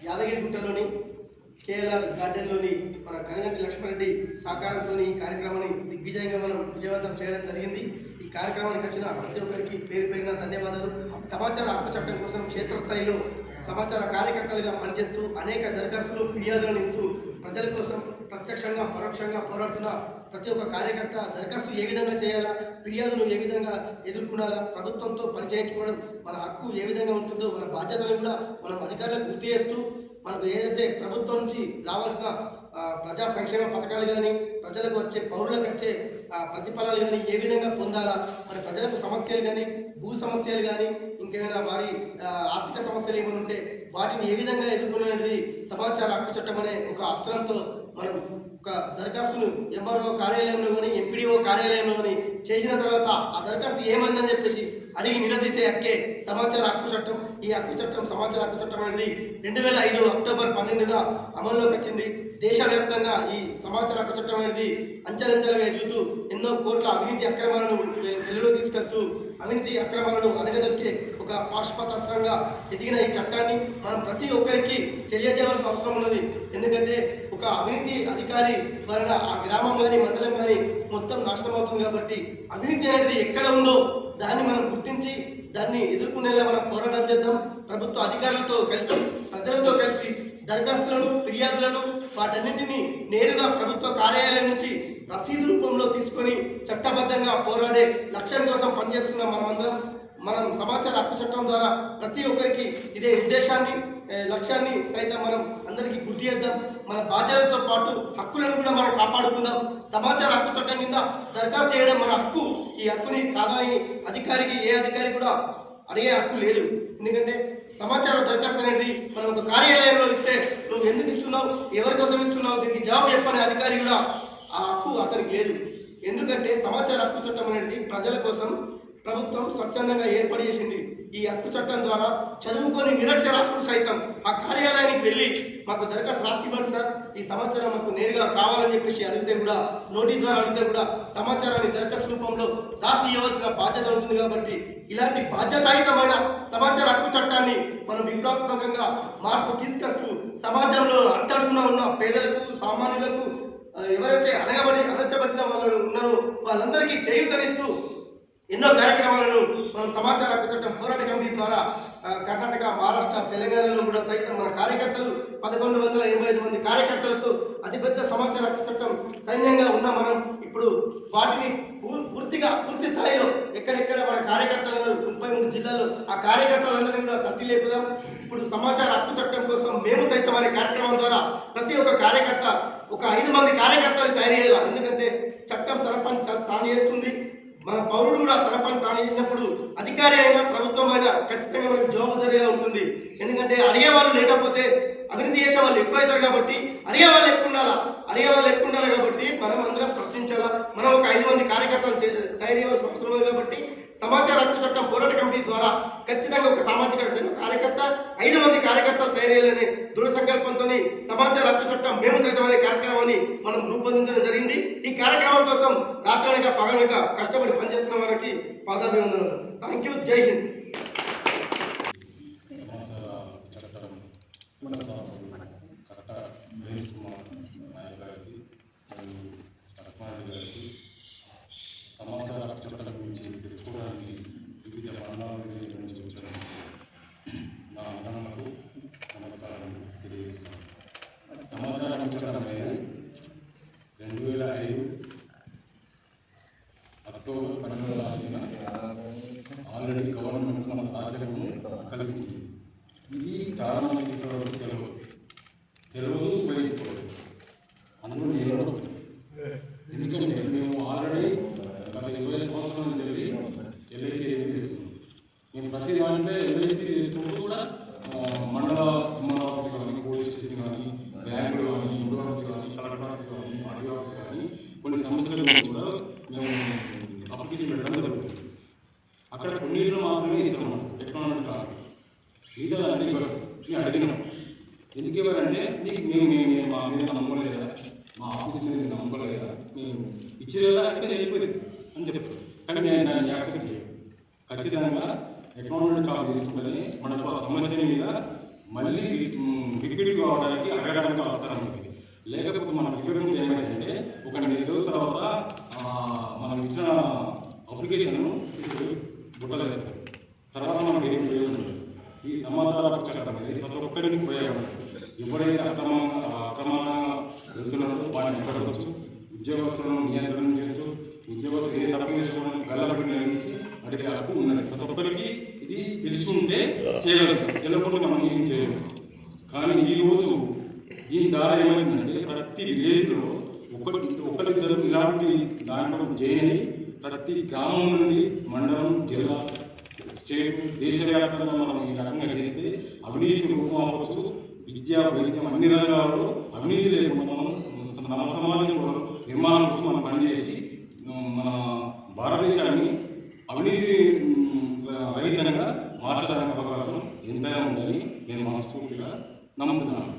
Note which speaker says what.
Speaker 1: యాదగిరిగుట్టలోని KLR గార్డెన్లోని మన కనిగంటి లక్ష్మారెడ్డి సహకారంతో ఈ కార్యక్రమాన్ని దిగ్విజయంగా మనం విజయవంతం చేయడం జరిగింది. ఈ కార్యక్రమానికి వచ్చిన ప్రతి ఒక్కరికి పేరు పేరున ధన్యవాదాలు. సమాచార హక్కు చట్టం కోసం క్షేత్రస్థాయిలో సమాచార కార్యకర్తలుగా పనిచేస్తూ అనేక దరఖాస్తులు ఫిర్యాదులను ఇస్తూ ప్రజల కోసం ప్రత్యక్షంగా పరోక్షంగా పోరాడుతున్న ప్రతి ఒక్క కార్యకర్త దరఖాస్తు ఏ విధంగా చేయాలా, ఫిర్యాదును ఏ విధంగా ఎదుర్కొనాలా, ప్రభుత్వంతో పనిచేయించుకోవడం మన హక్కు ఏ విధంగా ఉంటుందో మన బాధ్యతలను కూడా మనం అధికారులకు గుర్తు చేస్తూ మనకు ఏదైతే ప్రభుత్వం నుంచి రావాల్సిన ప్రజా సంక్షేమ పథకాలు కానీ ప్రజలకు వచ్చే పౌరులకు వచ్చే ప్రతిఫలాలు కానీ ఏ విధంగా పొందాలా, మరి ప్రజలకు సమస్యలు కానీ భూ సమస్యలు కానీ ఇంకేమైనా వారి ఆర్థిక సమస్యలు ఏమైనా ఉంటే వాటిని ఏ విధంగా ఎదుర్కొనేది సమాచార హక్కు చట్టం అనే ఒక అస్త్రంతో మనం ఒక దరఖాస్తును ఎంఆర్ఓ కార్యాలయంలో కానీ ఎంపీడీఓ కార్యాలయంలో కానీ చేసిన తర్వాత ఆ దరఖాస్తు ఏమందని చెప్పేసి అడిగి నిలదీసే హక్కే సమాచార హక్కు చట్టం. ఈ హక్కు చట్టం సమాచార హక్కు చట్టం అనేది 2005 అక్టోబర్ 12న అమల్లోకి వచ్చింది. దేశవ్యాప్తంగా ఈ సమాచార హక్కు చట్టం అనేది అంచెలంచెలుగా ఎదుగుతూ ఎన్నో కోట్ల అవినీతి అక్రమాలను వెలుగులో తీసుకొస్తూ అవినీతి అక్రమాలను అణగదొక్కే ఒక పాశుపతాస్త్రంగా ఎదిగిన ఈ చట్టాన్ని మనం ప్రతి ఒక్కరికి తెలియజేయవలసిన అవసరం ఉన్నది. ఎందుకంటే ఒక అవినీతి అధికారి వలన ఆ గ్రామం కానీ మండలం కానీ మొత్తం నాశనం అవుతుంది. కాబట్టి అవినీతి అనేది ఎక్కడ ఉందో దాన్ని మనం గుర్తించి దాన్ని ఎదుర్కొనేలా మనం పోరాటం చేద్దాం. ప్రభుత్వ అధికారులతో కలిసి ప్రజలతో కలిసి దరఖాస్తులను ఫిర్యాదులను వాటన్నింటినీ నేరుగా ప్రభుత్వ కార్యాలయం నుంచి రసీదు రూపంలో తీసుకొని చట్టబద్ధంగా పోరాడే లక్ష్యం కోసం పనిచేస్తున్నాం మనమందరం. మనం సమాచార హక్కు చట్టం ద్వారా ప్రతి ఒక్కరికి ఇదే ఉద్దేశాన్ని లక్ష్యాన్ని సైతం మనం అందరికీ గుర్తు చేద్దాం. మన బాధ్యతలతో పాటు హక్కులను కూడా మనం కాపాడుకుందాం. సమాచార హక్కు చట్టం కింద దరఖాస్తు చేయడం మన హక్కు. ఈ హక్కుని కాదని అధికారికి ఏ అధికారి కూడా అడిగే హక్కు లేదు. ఎందుకంటే సమాచార దరఖాస్తు అనేది మనం ఒక కార్యాలయంలో ఇస్తే నువ్వు ఎందుకు ఇస్తున్నావు, ఎవరి కోసం ఇస్తున్నావు, దీనికి జవాబు చెప్పనే అధికారి కూడా ఆ హక్కు అతనికి లేదు. ఎందుకంటే సమాచార హక్కు చట్టం అనేది ప్రజల కోసం ప్రభుత్వం స్వచ్ఛందంగా ఏర్పాటు చేసింది. ఈ హక్కు చట్టం ద్వారా చదువుకొని నిరక్షరాస్యులు సైతం ఆ కార్యాలయానికి వెళ్ళి మాకు దరఖాస్తు రాసి ఇవ్వండి సార్, ఈ సమాచారం మాకు నేరుగా కావాలని చెప్పేసి అడిగితే కూడా నోటీస్ ద్వారా అడిగితే కూడా సమాచారాన్ని దరఖాస్తు రూపంలో రాసి ఇవ్వాల్సిన బాధ్యత ఉంటుంది. కాబట్టి ఇలాంటి బాధ్యతాయుతమైన సమాచార హక్కు చట్టాన్ని మనం విప్లవాత్మకంగా మార్పు తీసుకొస్తూ సమాజంలో అట్టడుగున ఉన్న పేదలకు సామాన్యులకు ఎవరైతే అణచబడిన వాళ్ళు ఉన్నారో వాళ్ళందరికీ చేయూతనిస్తూ ఎన్నో కార్యక్రమాలను మనం సమాచార హక్కు చట్టం పోరాట కమిటీ ద్వారా కర్ణాటక, మహారాష్ట్ర, తెలంగాణలో కూడా సైతం మన కార్యకర్తలు 1185 మంది కార్యకర్తలతో అతిపెద్ద సమాచార హక్కు చట్టం సైన్యంగా ఉన్న మనం ఇప్పుడు వాటిని పూర్తి స్థాయిలో ఎక్కడెక్కడ మన కార్యకర్తలు 33 జిల్లాల్లో ఆ కార్యకర్తలందరినీ కూడా తట్టి లేపుదాం. ఇప్పుడు సమాచార హక్కు చట్టం కోసం మేము సైతం అనే కార్యక్రమం ద్వారా ప్రతి ఒక్క కార్యకర్త ఒక 5 మంది కార్యకర్తలు తయారు చేయాలి. ఎందుకంటే చట్టం తన పని తాను చేస్తుంది. మన పౌరుడు కూడా తన పని తాను చేసినప్పుడు అధికారి అయినా ప్రభుత్వం అయినా ఖచ్చితంగా మనకు జవాబుదారీగా ఉంటుంది. ఎందుకంటే అడిగే వాళ్ళు లేకపోతే అభివృద్ధి చేసే వాళ్ళు ఎక్కువ అవుతారు. కాబట్టి అడిగే వాళ్ళు ఎక్కువ ఉండాలి కాబట్టి మనం అందరం ప్రశ్నించాలా. మనం ఒక 5 మంది కార్యకర్తలు తయారు చేయవలసిన అవసరం ఉంది. కాబట్టి సమాచార హక్కు చట్టం పోరాట కమిటీ ద్వారా ఖచ్చితంగా ఒక సామాజిక కార్యకర్త 5 మంది కార్యకర్తలు తయారు చేయాలనే దృఢ సంకల్పంతో సమాచార హక్కు చట్టం మేము సైతం అనే కార్యక్రమాన్ని మనం రూపొందించడం జరిగింది. ఈ కార్యక్రమం కోసం రాత్రనక పగలనక కష్టపడి పనిచేస్తున్న వారికి పాదాభివందనలు. Thank you. జై హింద్.
Speaker 2: సమాచార హక్కు చట్టం గురించి తెలుసుకోవడానికి వివిధ మండలాల నుంచి వచ్చాను. నా అన్నలకు నమస్కారం తెలియజేస్తున్నాను. సమాచార హక్కు చట్టం అనేది 2005 అక్టోబర్ 12వ తారీఖున ఆల్రెడీ గవర్నమెంట్ మన రాజ్యాంగం కల్పించింది. ఇది చాలా మందికి ఇప్పటివరకు తెలియదు ఉపయోగించుకోలేదు. అందులో నేను కూడా ఒకటి. ఎందుకంటే మేము ఆల్రెడీ గత 20 సంవత్సరాల నుంచి వెళ్ళి ఎల్ఐసి చేస్తున్నాం. మేము ప్రతి దాంట్లో ఎల్ఐసి చేస్తున్నప్పుడు కూడా మండల ఆఫీస్ కానీ, పోలీస్ స్టేషన్ కానీ, బ్యాంకులు కానీ, ఇండో ఆఫీస్ కానీ, కలెక్టర్ ఆఫీస్ కానీ, ఆర్డీఓ ఆఫీస్ కానీ కొన్ని సమస్యల గురించి కూడా మేము అప్లికేషన్ పెట్టడం జరుగుతుంది. అక్కడ కొన్నింటిలో మాత్రమే ఇస్తున్నాం, ఎకనామిక్ కాదు. మిగతా అన్ని మేము అడిగినాం. ఎందుకు ఇవ్వాలంటే మేము మా మీద నమ్మలేదా, మా ఆఫీస్ మీద నమ్మలేదా, మేము ఇచ్చేదా అయితే నేను వెళ్ళిపోయింది అని చెప్పారు. కానీ నేను దాన్ని యాక్సెప్ట్ చేయను. ఖచ్చితంగా ఎకనామిక్ కాల్ తీసుకుంటే మనకు ఆ సమస్య మీద మళ్ళీ రిపీట్ కావడానికి అడగడానికి అవసరం ఉంది. లేకపోతే మన రిపీట్ ఏమైందంటే ఒక 2 రోజుల తర్వాత మనం ఇచ్చిన అప్లికేషన్ బుట్టలేస్తాం, తర్వాత మనకి ఏం ప్రయోజనం లేదు. ఈ సమాచార చట్టం అనేది ప్రతి ఒక్కరికి ఉపయోగం. ఎవరైతే అక్రమంగా వెళ్తున్నారో వాడిని ఎక్కడవచ్చు, ఉద్యోగస్తులను నియంత్రించవచ్చు, ఉద్యోగస్తులు ఏ తప్పు చేసుకోవడం గల్లబడి నిర్ణయించి అడిగే హక్కు ఉన్నది. ప్రతి ఒక్కరికి ఇది తెలిసి ఉంటే చేయగలుగుతాం, తెలియకుండా మనం ఏం చేయలేం. కానీ ఈరోజు దీని ద్వారా ఏమైందంటే ప్రతి విలేజ్లో ఒకరిద్దరు ఇలాంటి దాంట్లో చేయని ప్రతి గ్రామం నుండి మండలం, జిల్లా, స్టేట్, దేశవ్యాప్తంగా మనం ఈ రకంగా చేస్తే అవినీతి రూపమవచ్చు. విద్య, వైద్యం అన్ని రంగాల్లో అవినీతి లేకుండా మనం మన సమాజం నిర్మాణం కోసం మనం పనిచేసి మన భారతదేశాన్ని అవినీతి రహితంగా మార్చడానికి అవకాశం ఎంతైనా ఉందని నేను మనస్ఫూర్తిగా నమ్ముతున్నాను.